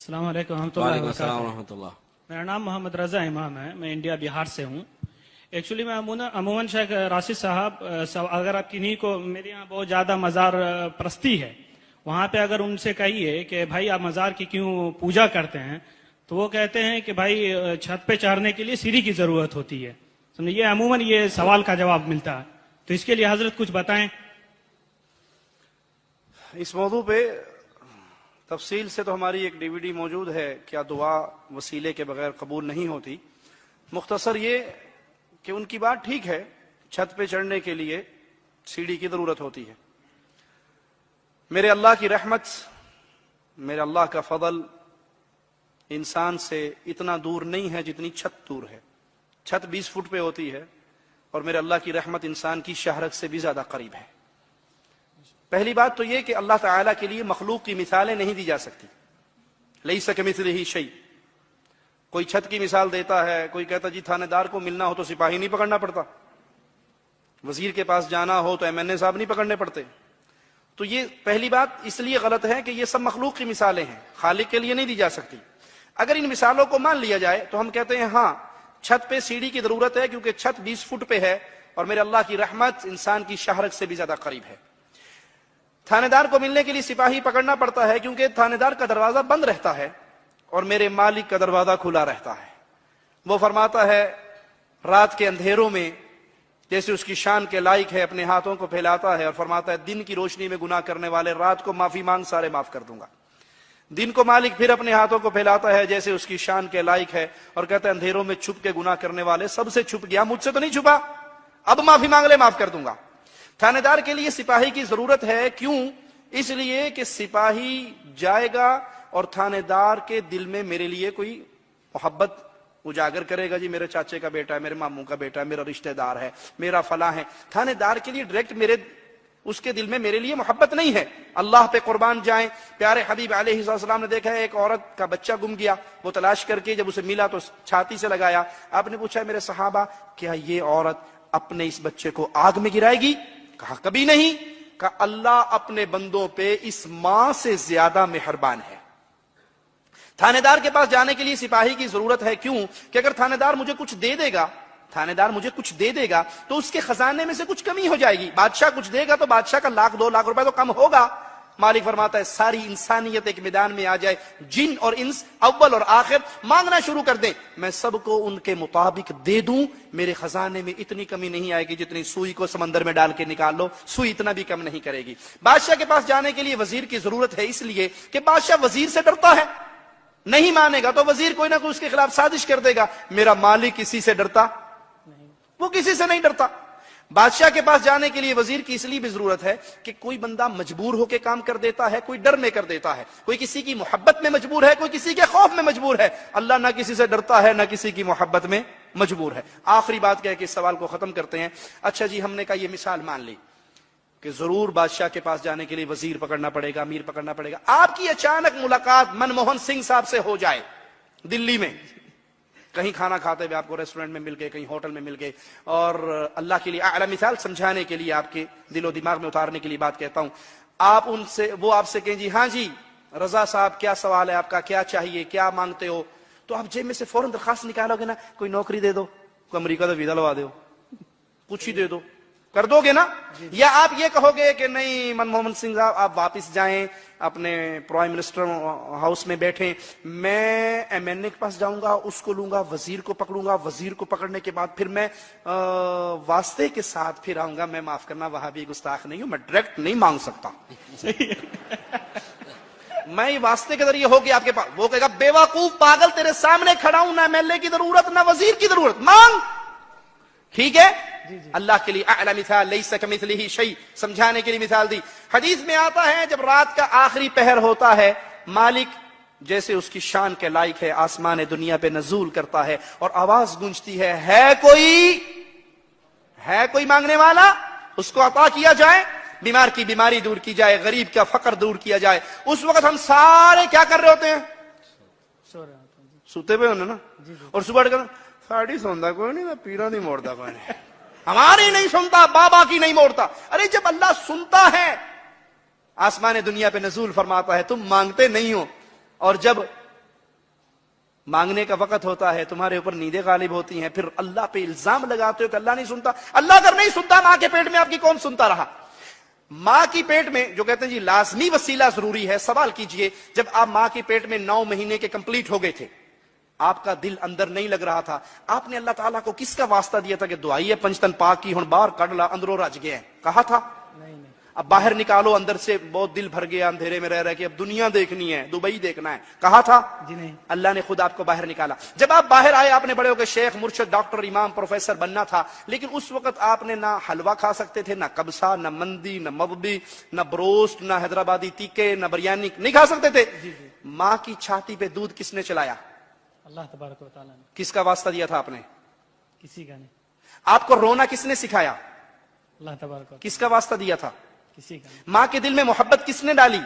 السلام علیکم ورحمۃ اللہ وعلیکم السلام وبرکاتہ۔ ورحمۃ اللہ۔ میرا نام محمد رضا امام ہے، میں انڈیا بہار سے ہوں۔ ایکچولی میں عموماً شیخ راشد صاحب اگر آپ کنہیں کو، میرے یہاں بہت زیادہ مزار پرستی ہے، وہاں پہ اگر ان سے کہیے کہ بھائی آپ مزار کی کیوں پوجا کرتے ہیں، تو وہ کہتے ہیں کہ بھائی چھت پہ چڑھنے کے لیے سیڑھی کی ضرورت ہوتی ہے۔ یہ عموماً یہ سوال کا جواب ملتا ہے، تو اس کے لیے حضرت کچھ بتائیں۔ اس موضوع پہ تفصیل سے تو ہماری ایک DVD موجود ہے، کیا دعا وسیلے کے بغیر قبول نہیں ہوتی۔ مختصر یہ کہ ان کی بات ٹھیک ہے، چھت پہ چڑھنے کے لیے سیڑھی کی ضرورت ہوتی ہے۔ میرے اللہ کی رحمت، میرے اللہ کا فضل انسان سے اتنا دور نہیں ہے جتنی چھت دور ہے۔ چھت 20 فٹ پہ ہوتی ہے اور میرے اللہ کی رحمت انسان کی شہرت سے بھی زیادہ قریب ہے۔ پہلی بات تو یہ کہ اللہ تعالیٰ کے لیے مخلوق کی مثالیں نہیں دی جا سکتی۔ لیس کمثلہ شیء۔ کوئی چھت کی مثال دیتا ہے، کوئی کہتا جی تھانے دار کو ملنا ہو تو سپاہی نہیں پکڑنا پڑتا، وزیر کے پاس جانا ہو تو MNA صاحب نہیں پکڑنے پڑتے۔ تو یہ پہلی بات اس لیے غلط ہے کہ یہ سب مخلوق کی مثالیں ہیں، خالق کے لیے نہیں دی جا سکتی۔ اگر ان مثالوں کو مان لیا جائے تو ہم کہتے ہیں ہاں چھت پہ سیڑھی کی ضرورت ہے، کیونکہ چھت 20 فٹ پہ ہے اور میرے اللہ کی رحمت انسان کی شہرت سے بھی زیادہ قریب ہے۔ تھانے دار کو ملنے کے لیے سپاہی پکڑنا پڑتا ہے کیونکہ تھانے دار کا دروازہ بند رہتا ہے اور میرے مالک کا دروازہ کھلا رہتا ہے۔ وہ فرماتا ہے رات کے اندھیروں میں جیسے اس کی شان کے لائق ہے اپنے ہاتھوں کو پھیلاتا ہے اور فرماتا ہے دن کی روشنی میں گناہ کرنے والے رات کو معافی مانگ سارے معاف کر دوں گا۔ دن کو مالک پھر اپنے ہاتھوں کو پھیلاتا ہے جیسے اس کی شان کے لائق ہے اور کہتا ہے اندھیروں میں چھپ کے گناہ کرنے والے سب سے چھپ گیا، مجھ سے تو نہیں چھپا، اب معافی مانگ لے معاف کر دوں گا۔ تھانے دار کے لیے سپاہی کی ضرورت ہے، کیوں؟ اس لیے کہ سپاہی جائے گا اور تھانے دار کے دل میں میرے لیے کوئی محبت اجاگر کرے گا، جی میرے چاچے کا بیٹا ہے، میرے ماموں کا بیٹا ہے، میرا رشتہ دار ہے، میرا فلاں ہے۔ تھانے دار کے لیے ڈائریکٹ اس کے دل میں میرے لیے محبت نہیں ہے۔ اللہ پہ قربان جائیں، پیارے حبیب علیہ السلام نے دیکھا ہے ایک عورت کا بچہ گم گیا، وہ تلاش کر کے جب اسے ملا تو چھاتی سے لگایا۔ آپ نے پوچھا میرے صحابہ کیا یہ عورت اپنے اس بچے کو آگ میں گرائے گی؟ کہا کبھی نہیں۔ کہا اللہ اپنے بندوں پہ اس ماں سے زیادہ مہربان ہے۔ تھانے دار کے پاس جانے کے لیے سپاہی کی ضرورت ہے، کیوں؟ کہ اگر تھانے دار مجھے کچھ دے دے گا، تو اس کے خزانے میں سے کچھ کمی ہو جائے گی۔ بادشاہ کچھ دے گا تو بادشاہ کا 1,00,000 2,00,000 روپے تو کم ہوگا۔ مالک فرماتا ہے ساری انسانیت ایک میدان میں آ جائے، جن اور انس اول اور آخر مانگنا شروع کر دیں، میں سب کو ان کے مطابق دے دوں، میرے خزانے میں اتنی کمی نہیں آئے گی جتنی سوئی کو سمندر میں ڈال کے نکال لو، سوئی اتنا بھی کم نہیں کرے گی۔ بادشاہ کے پاس جانے کے لیے وزیر کی ضرورت ہے، اس لیے کہ بادشاہ وزیر سے ڈرتا ہے، نہیں مانے گا تو وزیر کوئی نہ کوئی اس کے خلاف سازش کر دے گا۔ میرا مالک کسی سے ڈرتا؟ وہ کسی سے نہیں ڈرتا۔ بادشاہ کے پاس جانے کے لیے وزیر کی اس لیے بھی ضرورت ہے کہ کوئی بندہ مجبور ہو کے کام کر دیتا ہے، کوئی ڈر میں کر دیتا ہے، کوئی کسی کی محبت میں مجبور ہے، کوئی کسی کے خوف میں مجبور ہے۔ اللہ نہ کسی سے ڈرتا ہے نہ کسی کی محبت میں مجبور ہے۔ آخری بات کہہ کے اس سوال کو ختم کرتے ہیں۔ اچھا جی ہم نے کہا یہ مثال مان لی کہ ضرور بادشاہ کے پاس جانے کے لیے وزیر پکڑنا پڑے گا، امیر پکڑنا پڑے گا۔ آپ کی اچانک ملاقات منموہن سنگھ صاحب سے ہو جائے دلی میں، کہیں کھانا کھاتے ہوئے آپ کو ریسٹورنٹ میں مل گئے، کہیں ہوٹل میں مل گئے، اور اللہ کے لیے اعلیٰ مثال سمجھانے کے لیے آپ کے دل و دماغ میں اتارنے کے لیے بات کہتا ہوں، وہ آپ سے کہیں جی ہاں جی رضا صاحب کیا سوال ہے آپ کا، کیا چاہیے، کیا مانگتے ہو؟ تو آپ جیب میں سے فوراً درخواست نکالو گے نا، کوئی نوکری دے دو، کوئی امریکہ کا ویزا لوا دو، کچھ ہی دے دو، کر دو گے نا؟ یا آپ یہ کہو گے کہ نہیں منموہن سنگھ صاحب آپ واپس جائیں اپنے پرائم منسٹر ہاؤس میں بیٹھیں، میں MNA کے پاس جاؤں گا، اس کو لوں گا، وزیر کو پکڑوں گا، وزیر کو پکڑنے کے بعد پھر میں واسطے کے ساتھ پھر آؤں گا، میں معاف کرنا وہاں بھی گستاخ نہیں ہوں، میں ڈائریکٹ نہیں مانگ سکتا، میں یہ واسطے کے ذریعے ہوگی آپ کے پاس۔ وہ کہے گا بے وقوف پاگل تیرے سامنے کھڑا ہوں، نہ MLA کی ضرورت نہ وزیر کی ضرورت، مانگ۔ ٹھیک ہے؟ اللہ کے لیے اعلیٰ مثال لیس کمثلہ شیء سمجھانے کے لیے مثال دی۔ حدیث میں آتا ہے جب رات کا آخری پہر ہوتا ہے، مالک جیسے اس کی شان کے لائق ہے آسمان دنیا پہ نزول کرتا ہے اور آواز گونجتی ہے کوئی مانگنے والا، اس کو عطا کیا جائے، بیمار کی بیماری دور کی جائے، غریب کا فقر دور کیا جائے۔ اس وقت ہم سارے کیا کر رہے ہوتے ہیں؟ سوتے پہ ہونے نا، اور صبح ساڑی سوندا کوئی نہیں، پیرا نہیں موڑتا کوئی نہیں، ہماری نہیں سنتا، بابا کی نہیں موڑتا۔ ارے جب اللہ سنتا ہے، آسمان دنیا پہ نزول فرماتا ہے، تم مانگتے نہیں ہو، اور جب مانگنے کا وقت ہوتا ہے تمہارے اوپر نیندیں غالب ہوتی ہیں, پھر اللہ پہ الزام لگاتے ہو کہ اللہ نہیں سنتا. اللہ اگر نہیں سنتا ماں کے پیٹ میں آپ کی کون سنتا رہا؟ ماں کی پیٹ میں جو کہتے ہیں جی لازمی وسیلہ ضروری ہے, سوال کیجئے جب آپ ماں کی پیٹ میں 9 مہینے کے کمپلیٹ ہو گئے تھے, آپ کا دل اندر نہیں لگ رہا تھا, آپ نے اللہ تعالیٰ کو کس کا واسطہ دیا تھا کہ دعائی ہے پنجتن پاک کی ہن باہر کڈ لا اندروں رج گیا ہے, کہا تھا؟ اب باہر نکالو, اندر سے بہت دل بھر گیا اندھیرے میں رہ رہے کہ اب دنیا دیکھنی ہے, دبئی دیکھنا ہے, کہا تھا؟ جی نہیں. اللہ نے خود آپ کو باہر نکالا. جب آپ باہر آئے آپ نے بڑے ہو کے شیخ, مرشد, ڈاکٹر, امام, پروفیسر بننا تھا, لیکن اس وقت آپ نے نہ حلوہ کھا سکتے تھے, نہ کبسا, نہ مندی, نہ مبی, نہ بروسٹ, نہ حیدرآبادی تیکے, نہ بریانی, نہیں کھا سکتے تھے. ماں کی چھاتی پہ دودھ کس نے چلایا؟ اللہ تبارک و تعالیٰ نے. کس کا واسطہ دیا تھا آپ نے؟ کسی کا نہیں. آپ کو رونا کس نے سکھایا؟ اللہ تبارک و کس کا واسطہ دیا تھا؟ کسی کا نہیں. ماں کے دل میں محبت کس نے ڈالی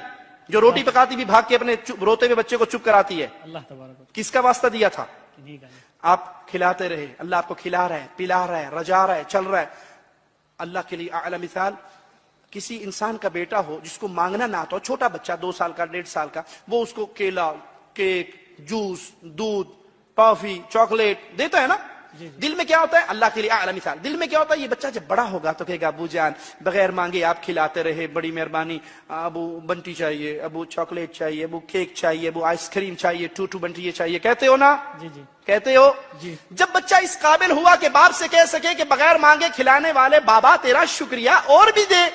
جو روٹی پکاتی بھی بھاگ کے اپنے روتے ہوئے بچے کو چپ کراتی ہے؟ اللہ تبارک و کس کا واسطہ دیا تھا؟ کسی کا نہیں. آپ کھلاتے رہے, اللہ آپ کو کھلا رہا ہے, پلا رہا ہے, رجا رہا ہے, چل رہا ہے. اللہ کے لیے اعلی مثال, کسی انسان کا بیٹا ہو جس کو مانگنا نہ آتا ہو, چھوٹا بچہ 2 سال کا 1.5 سال کا, وہ اس کو کیلا, کیک, جوس, دودھ, ٹافی, چاکلیٹ دیتا ہے نا, دل میں کیا ہوتا ہے؟ اللہ کے لیے اعلی مثال, دل میں کیا ہوتا ہے؟ یہ بچہ جب بڑا ہوگا تو کہے گا ابو جان بغیر مانگے آپ کھلاتے رہے, بڑی مہربانی, ابو بنٹی چاہیے, ابو چاکلیٹ چاہیے, ابو کیک چاہیے, ابو آئس کریم چاہیے, ٹو بنٹی یہ چاہیے, کہتے ہو نا؟ جی جی کہتے ہو؟ جی. جب بچہ اس قابل ہوا کہ باپ سے کہہ سکے کہ بغیر مانگے کھلانے والے بابا تیرا شکریہ اور بھی دے,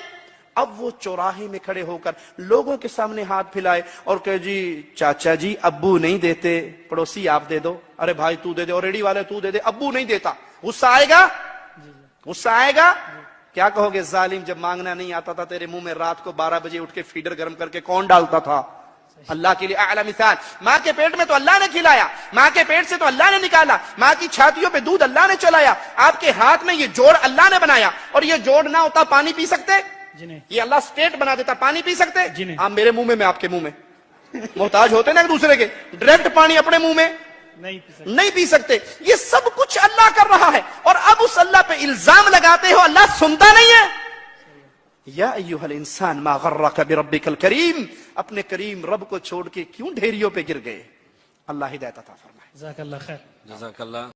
اب وہ چوراہے میں کھڑے ہو کر لوگوں کے سامنے ہاتھ پھیلائے اور کہ جی چاچا جی ابو نہیں دیتے, پڑوسی آپ دے دو, ارے بھائی تو دے دے, اور ریڈی والے تو دے دے, ابو نہیں دیتا, غصہ آئے گا؟ غصہ آئے گا؟ کیا کہو گے؟ ظالم, جب مانگنا نہیں آتا تھا تیرے منہ میں رات کو 12 بجے اٹھ کے فیڈر گرم کر کے کون ڈالتا تھا؟ اللہ کے لیے اعلی مثال, ماں کے پیٹ میں تو اللہ نے کھلایا, ماں کے پیٹ سے تو اللہ نے نکالا, ماں کی چھاتیوں پہ دودھ اللہ نے چلایا, آپ کے ہاتھ میں یہ جوڑ اللہ نے بنایا, اور یہ جوڑ نہ ہوتا پانی پی سکتے؟ جی نہیں. یہ اللہ سٹیٹ بنا دیتا, پانی پی سکتے؟ جی نہیں. آپ میرے منہ میں, میں آپ کے منہ میں, محتاج ہوتے نا ایک دوسرے کے, ڈائریکٹ پانی اپنے منہ میں نہیں پی سکتے. نہیں پی سکتے. یہ سب کچھ اللہ کر رہا ہے, اور اب اس اللہ پہ الزام لگاتے ہو اللہ سنتا نہیں ہے. یا ایھا الانسان ما غرک بربک الکریم, اپنے کریم رب کو چھوڑ کے کیوں ڈھیریوں پہ گر گئے؟ اللہ ہدایت عطا فرمائے. جزاک اللہ خیر. جزاک اللہ.